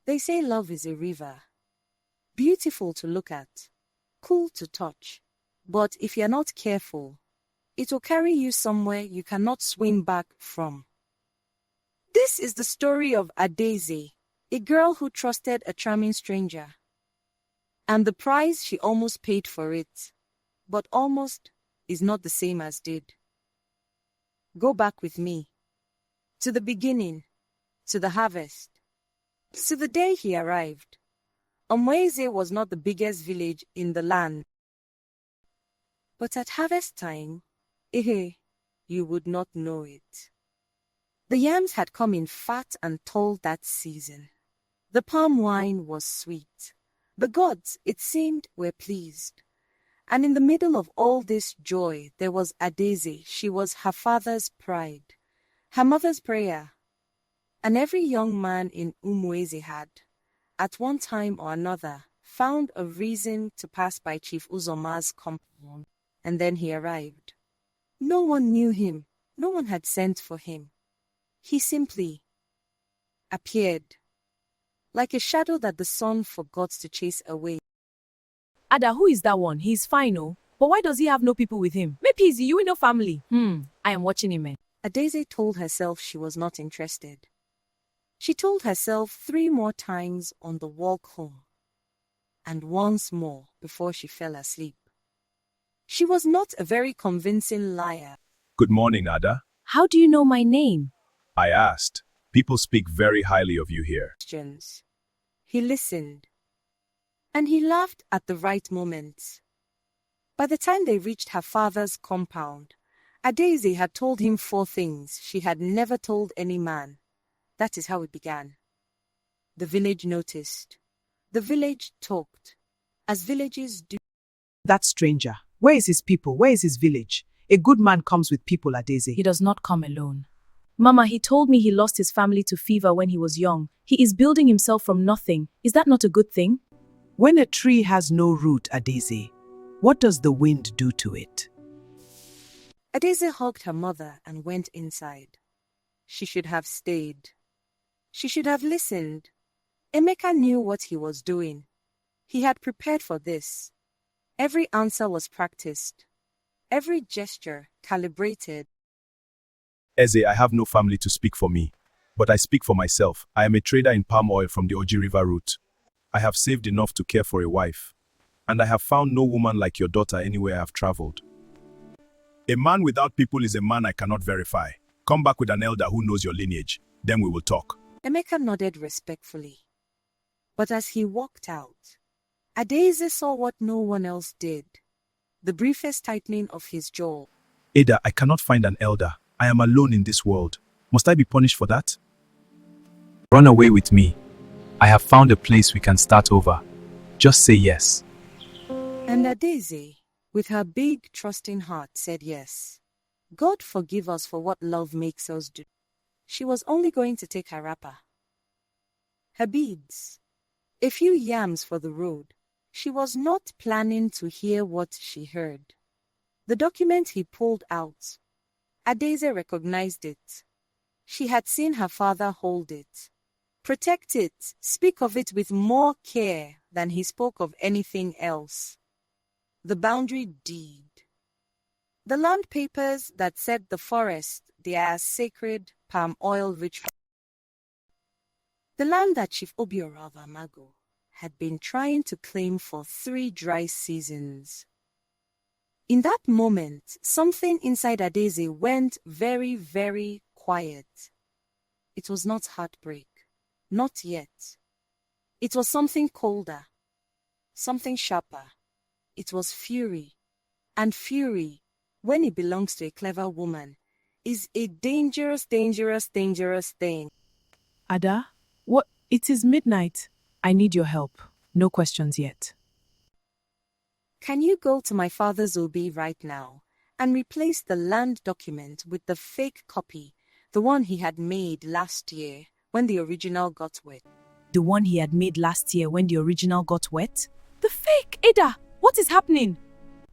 They say love is a river. Beautiful to look at, cool to touch. But if you're not careful, it will carry you somewhere you cannot swim back from. This is the story of Adaeze, a girl who trusted a charming stranger. And the price she almost paid for it, but almost is not the same as did. Go back with me. To the beginning, to the harvest, to the day he arrived. Umueze was not the biggest village in the land. But at harvest time, you would not know it. The yams had come in fat and tall that season. The palm wine was sweet. The gods, it seemed, were pleased. And in the middle of all this joy, there was Adaeze. She was her father's pride, her mother's prayer. And every young man in Umueze had, at one time or another, found a reason to pass by Chief Uzoma's compound. And then he arrived. No one knew him. No one had sent for him. He simply appeared, like a shadow that the sun forgot to chase away. Ada, who is that one? He's fine, oh. But why does he have no people with him? Maybe he's you in no family. I am watching him, man. Adaeze told herself she was not interested. She told herself 3 more times on the walk home, and once more before she fell asleep. She was not a very convincing liar. Good morning, Ada. How do you know my name? I asked. People speak very highly of you here. Questions. He listened, and he laughed at the right moments. By the time they reached her father's compound, Adaeze had told him 4 things she had never told any man. That is how it began. The village noticed. The village talked, as villages do. That stranger, where is his people? Where is his village? A good man comes with people, Adaeze. He does not come alone. Mama, he told me he lost his family to fever when he was young. He is building himself from nothing. Is that not a good thing? When a tree has no root, Adaeze, what does the wind do to it? Adaeze hugged her mother and went inside. She should have stayed. She should have listened. Emeka knew what he was doing. He had prepared for this. Every answer was practiced. Every gesture calibrated. Eze, I have no family to speak for me, but I speak for myself. I am a trader in palm oil from the Oji River route. I have saved enough to care for a wife, and I have found no woman like your daughter anywhere I have traveled. A man without people is a man I cannot verify. Come back with an elder who knows your lineage, then we will talk. Emeka nodded respectfully. But as he walked out, Adaeze saw what no one else did. The briefest tightening of his jaw. Ada, I cannot find an elder. I am alone in this world. Must I be punished for that? Run away with me. I have found a place we can start over. Just say yes. And Adaeze, with her big, trusting heart, said yes. God forgive us for what love makes us do. She was only going to take her wrapper, her beads, a few yams for the road. She was not planning to hear what she heard. The document he pulled out, Adaeze recognized it. She had seen her father hold it, protect it, speak of it with more care than he spoke of anything else. The boundary deed. The land papers that said the forest, they are sacred, palm oil rich. The land that Chief Obiora of Amago had been trying to claim for 3 dry seasons. In that moment, something inside Adaeze went very, very quiet. It was not heartbreak. Not yet. It was something colder. Something sharper. It was fury. And fury, when it belongs to a clever woman, is a dangerous, dangerous, dangerous thing. Ada, what? It is midnight. I need your help. No questions yet. Can you go to my father's Obi right now and replace the land document with the fake copy, the one he had made last year when the original got wet? The one he had made last year when the original got wet? The fake! Ada, what is happening?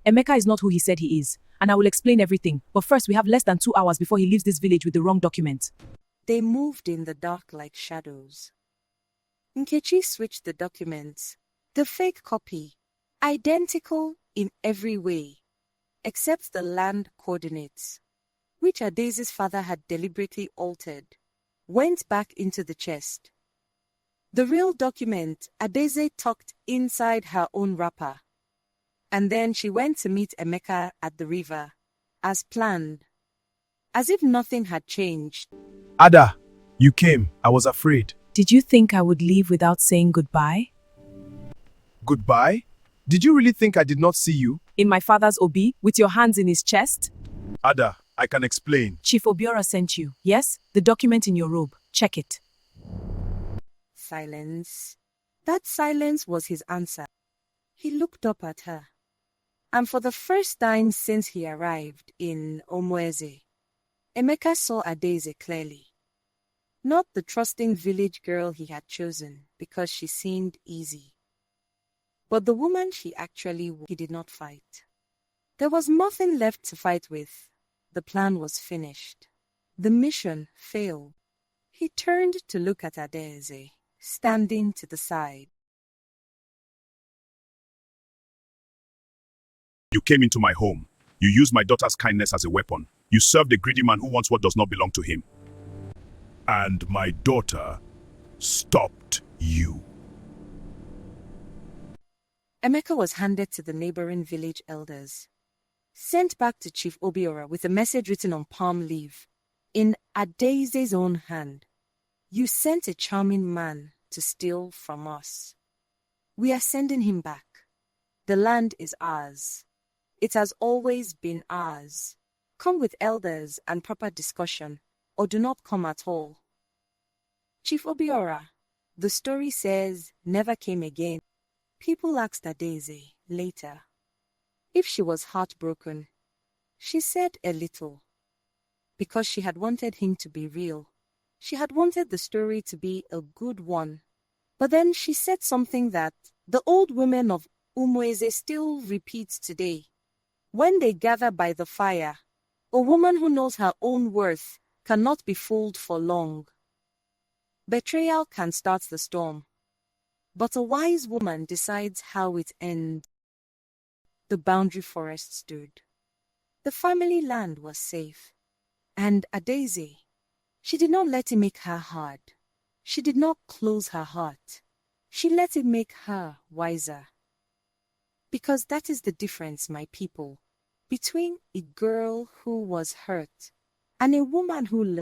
Emeka is not who he said he is, and I will explain everything. But first, we have less than 2 hours before he leaves this village with the wrong document. They moved in the dark like shadows. Nkechi switched the documents. The fake copy, identical in every way, except the land coordinates, which Adaeze's father had deliberately altered, went back into the chest. The real document Adaeze tucked inside her own wrapper. And then she went to meet Emeka at the river, as planned, as if nothing had changed. Ada, you came. I was afraid. Did you think I would leave without saying goodbye? Goodbye? Did you really think I did not see you? In my father's obi, with your hands in his chest? Ada, I can explain. Chief Obiora sent you. Yes? The document in your robe. Check it. Silence. That silence was his answer. He looked up at her. And for the first time since he arrived in Umueze, Emeka saw Adaeze clearly. Not the trusting village girl he had chosen because she seemed easy, but the woman she actually was. He did not fight. There was nothing left to fight with. The plan was finished. The mission failed. He turned to look at Adaeze, standing to the side. You came into my home. You used my daughter's kindness as a weapon. You served a greedy man who wants what does not belong to him. And my daughter stopped you. Emeka was handed to the neighboring village elders, sent back to Chief Obiora with a message written on palm leaf, in Adaeze's own hand. You sent a charming man to steal from us. We are sending him back. The land is ours. It has always been ours. Come with elders and proper discussion, or do not come at all. Chief Obiora, the story says, never came again. People asked Adaeze later if she was heartbroken. She said a little, because she had wanted him to be real. She had wanted the story to be a good one. But then she said something that the old women of Umueze still repeat today. When they gather by the fire, a woman who knows her own worth cannot be fooled for long. Betrayal can start the storm, but a wise woman decides how it ends. The boundary forest stood. The family land was safe. And Adaeze, she did not let him make her hard. She did not close her heart. She let him make her wiser. Because that is the difference, my people, between a girl who was hurt and a woman who learned.